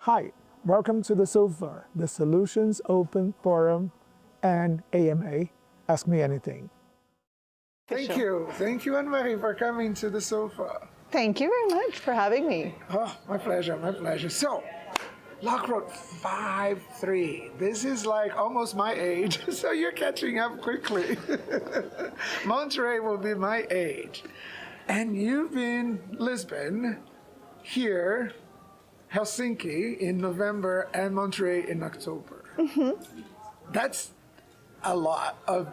Hi, welcome to the SOFA, the Solutions Open Forum and AMA. Ask me anything. Thank you. Thank you, Anne-Marie, for coming to the SOFA. Thank you very much for having me. Oh, my pleasure, my pleasure. So, Lockroad 5'3". This is like almost my age, so you're catching up quickly. Monterey will be my age. And you've been Lisbon, here, Helsinki in November, and Monterey in October. That's a lot of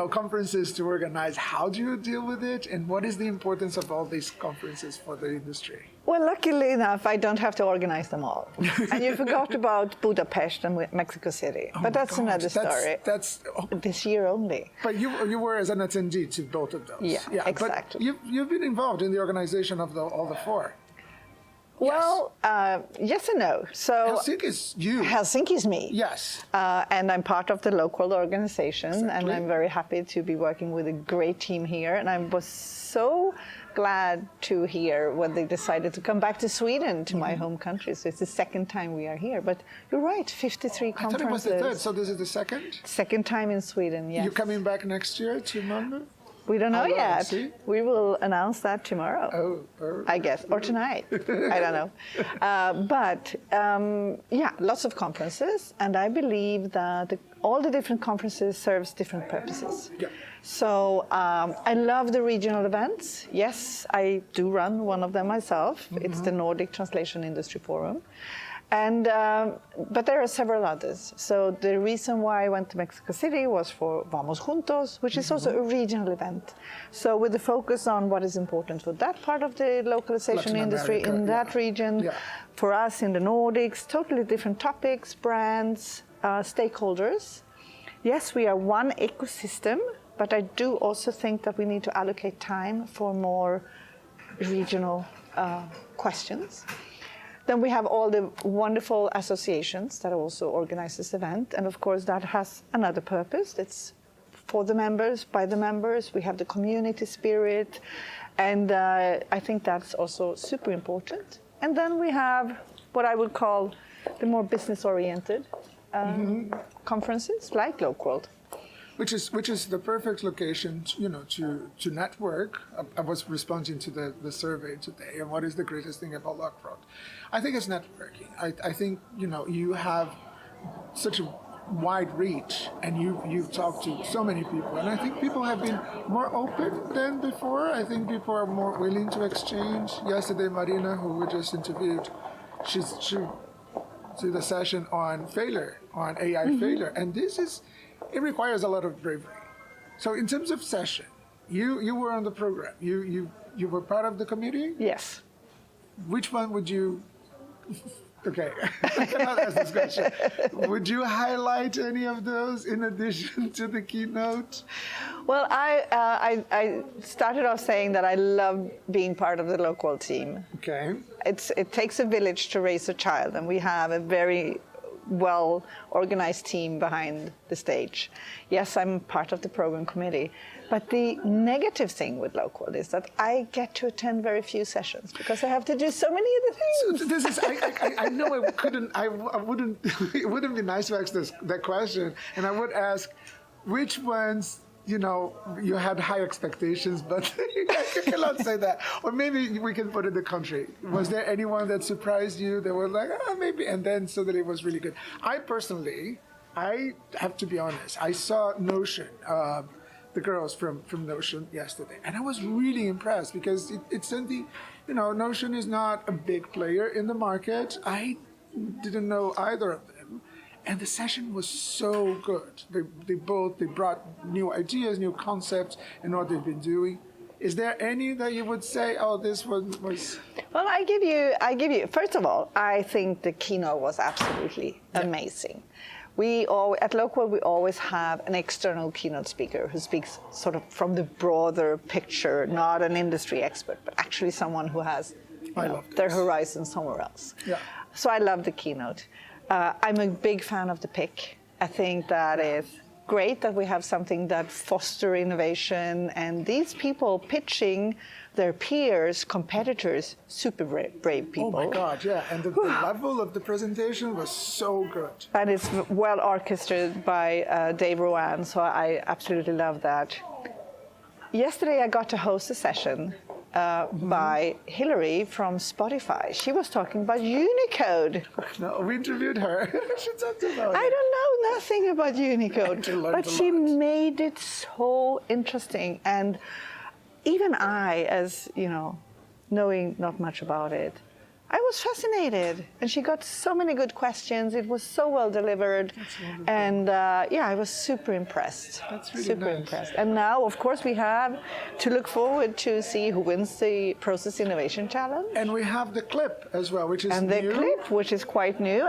conferences to organize. How do you deal with it, and what is the importance of all these conferences for the industry? Well, luckily enough, I don't have to organize them all. And you forgot about Budapest and Mexico City, but that's another story. That's this year only. But you were as an attendee to both of those. Yeah, exactly. But you've been involved in the organization of all the four. Well, yes and no. So Helsinki is you. Helsinki is me. Yes. And I'm part of the local organization, Exactly. and I'm very happy to be working with a great team here. And I was so glad to hear when they decided to come back to Sweden, to my home country. So it's the second time we are here. But you're right, 53 conferences. I thought it was the third, so this is the second? Second time in Sweden, yes. You're coming back next year to Malmö? We don't know yet. See? We will announce that tomorrow, I guess, or tonight. I don't know. Yeah, lots of conferences, and I believe that all the different conferences serves different purposes. Yeah. So I love the regional events. Yes, I do run one of them myself. It's the Nordic Translation Industry Forum. And, but there are several others. So the reason why I went to Mexico City was for Vamos Juntos, which is also a regional event. So with the focus on what is important for that part of the localization Latin industry America, in that region, for us in the Nordics, totally different topics, brands, stakeholders. Yes, we are one ecosystem, but I do also think that we need to allocate time for more regional questions. Then we have all the wonderful associations that also organize this event. And of course, that has another purpose. It's for the members, by the members. We have the community spirit. And I think that's also super important. And then we have what I would call the more business-oriented conferences, like Lockroad. Which is the perfect location, to network. I was responding to the survey today, and what is the greatest thing about Lockroad? I think it's networking. I think you have such a wide reach, and you've talked to so many people, and I think people have been more open than before. I think people are more willing to exchange. Yesterday, Marina, who we just interviewed, she did a session on failure, on AI failure, and it requires a lot of bravery. So in terms of session, you were on the program. You were part of the committee? Yes. Which one would you... Okay, I cannot ask this question. Would you highlight any of those in addition to the keynote? Well, I started off saying that I love being part of the local team. Okay. It takes a village to raise a child, and we have a very well-organized team behind the stage. Yes, I'm part of the program committee, but the negative thing with Lockroad is that I get to attend very few sessions because I have to do so many other things. So this is, I know I wouldn't, it wouldn't be nice to ask that question, and I would ask, which ones, you had high expectations, but you cannot say that. Or maybe we can put it the contrary. Was there anyone that surprised you that were like, maybe, and then suddenly it was really good? I personally, I have to be honest, I saw Notion, the girls from Notion yesterday, and I was really impressed because it's something, Notion is not a big player in the market. I didn't know either of them. And the session was so good. They brought new ideas, new concepts, and what they've been doing. Is there any that you would say, oh, this one was... Well, I give you, first of all, I think the keynote was absolutely amazing. At Lockroad, we always have an external keynote speaker who speaks sort of from the broader picture, not an industry expert, but actually someone who has their horizon somewhere else. Yeah. So I love the keynote. I'm a big fan of the pick. I think that is great that we have something that foster innovation, and these people pitching their peers, competitors, super brave people. Oh my God, yeah. And the level of the presentation was so good. And it's well orchestrated by Dave Rowan, so I absolutely love that. Yesterday I got to host a session by Hillary from Spotify. She was talking about Unicode. No, we interviewed her. She talked about it. I don't know nothing about Unicode, She learned but a she lot. made it so interesting. And even I, as you know, knowing not much about it, I was fascinated. And she got so many good questions. It was so well delivered. And yeah, I was super impressed. That's really super nice. impressed. And now, of course, we have to look forward to see who wins the Process Innovation Challenge. And we have the clip as well, which is And the new. clip, which is quite new,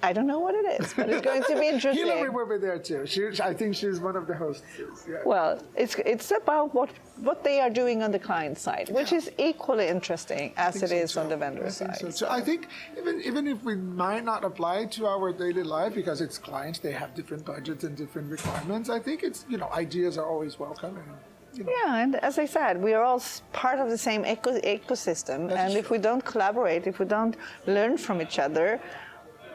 I don't know what it is, but it's going to be interesting. Hillary will be there too. I think she's one of the hosts. Yeah. Well, it's about what they are doing on the client side, which is equally interesting as it is on the vendor side. So I think even if we might not apply to our daily life because it's clients, they have different budgets and different requirements. I think it's ideas are always welcome. And, Yeah, and as I said, we are all part of the same ecosystem, That's and if we don't collaborate, if we don't learn from each other,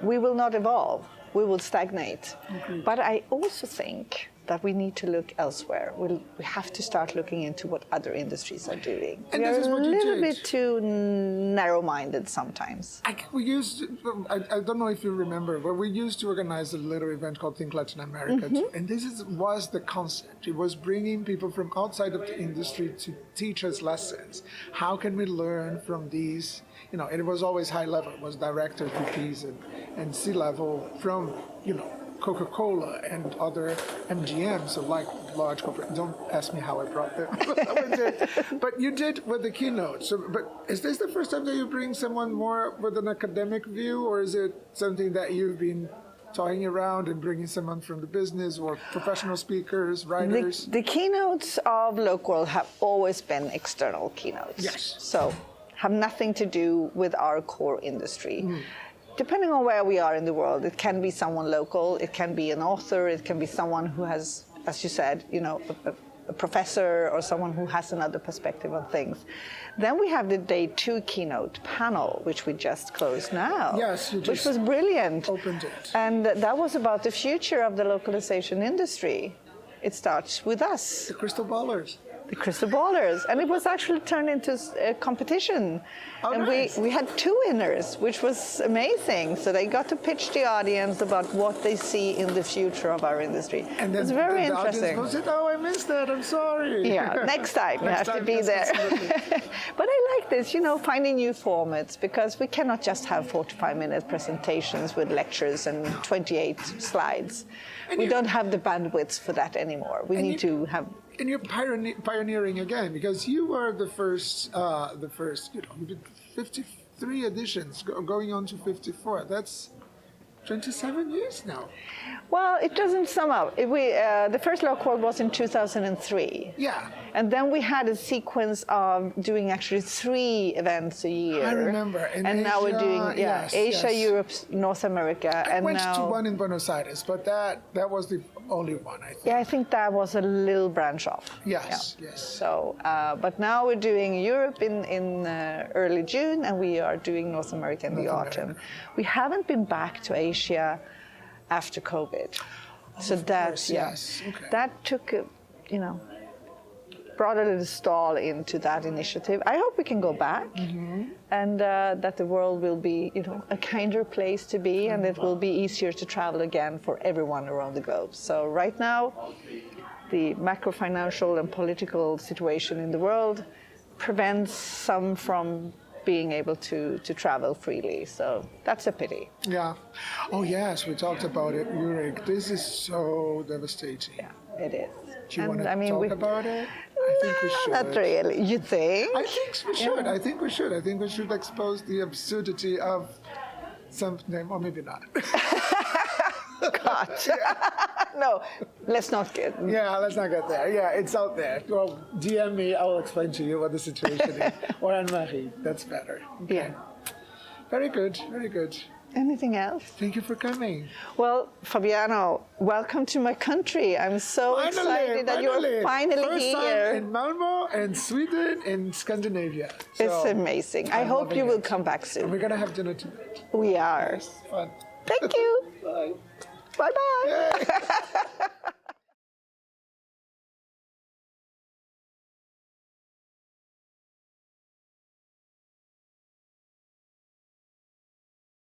we will not evolve. We will stagnate. But I also think that we need to look elsewhere. We have to start looking into what other industries are doing. And we this are is a what you little did. bit too narrow-minded sometimes. we used, I don't know if you remember, but we used to organize a little event called Think Latin America. Too. And this was the concept. It was bringing people from outside of the industry to teach us lessons. How can we learn from these? And it was always high level. It was directors, VPs, and C-level from, Coca-Cola and other MGMs, so like large corporate. Don't ask me how I brought them. But you did with the keynote. So, but is this the first time that you bring someone more with an academic view, or is it something that you've been toying around and bringing someone from the business or professional speakers, writers? The keynotes of Local have always been external keynotes. Yes. So have nothing to do with our core industry. Depending on where we are in the world, it can be someone local, it can be an author, it can be someone who has, as you said, a professor or someone who has another perspective on things. Then we have the day 2 keynote panel, which we just closed now. Yes, you which just was brilliant. opened it. And that was about the future of the localization industry. It starts with us. The crystal ballers. The Crystal Ballers, and it was actually turned into a competition. Oh, and nice. we had 2 winners, which was amazing. So they got to pitch the audience about what they see in the future of our industry. And then it's very the audience interesting. goes, "Oh, I missed that. I'm sorry." Yeah, next time you Next have to time, be yes, there. absolutely. But I like this, finding new formats, because we cannot just have 45-minute presentations with lectures and 28 slides. We don't have the bandwidth for that anymore. We need to have. And you're pioneering again, because you were the first, you did 53 editions, going on to 54. That's 27 years now. Well, it doesn't sum up. The first Local was in 2003. Yeah. And then we had a sequence of doing actually 3 events a year. I remember. In and now we're doing yes, Asia, yes. Europe, North America. I and went now, to one in Buenos Aires, but that was the only one, I think. Yeah, I think that was a little branch off. Yes, Yeah. yes. So, but now we're doing Europe in early June, and we are doing North America in the autumn. We haven't been back to Asia after COVID. So course, yes. Okay. that took, brought a little stall into that initiative. I hope we can go back, and that the world will be, a kinder place to be, and it will be easier to travel again for everyone around the globe. So right now, the macro financial and political situation in the world prevents some from being able to travel freely. So that's a pity. Yeah. Oh, yes, we talked about it, Ulrich. This is so devastating. Yeah, it is. Do you want to talk about it? I think we should. Not really. You think? I think we should. I think we should. I think we should expose the absurdity of something, or maybe not. God. No, let's not get. Yeah, let's not get there. Yeah, it's out there. Well, DM me. I will explain to you what the situation is. Or Anne-Marie. That's better. Okay. Yeah. Very good. Very good. Anything else? Thank you for coming. Well, Fabiano, welcome to my country. I'm so excited that you're finally First here. time in Malmo and Sweden and Scandinavia. It's So, amazing. I I'm hope loving you will it. come back And soon. we're gonna have dinner tonight. We are. It's fun. Thank you. Bye. Bye bye. Yay.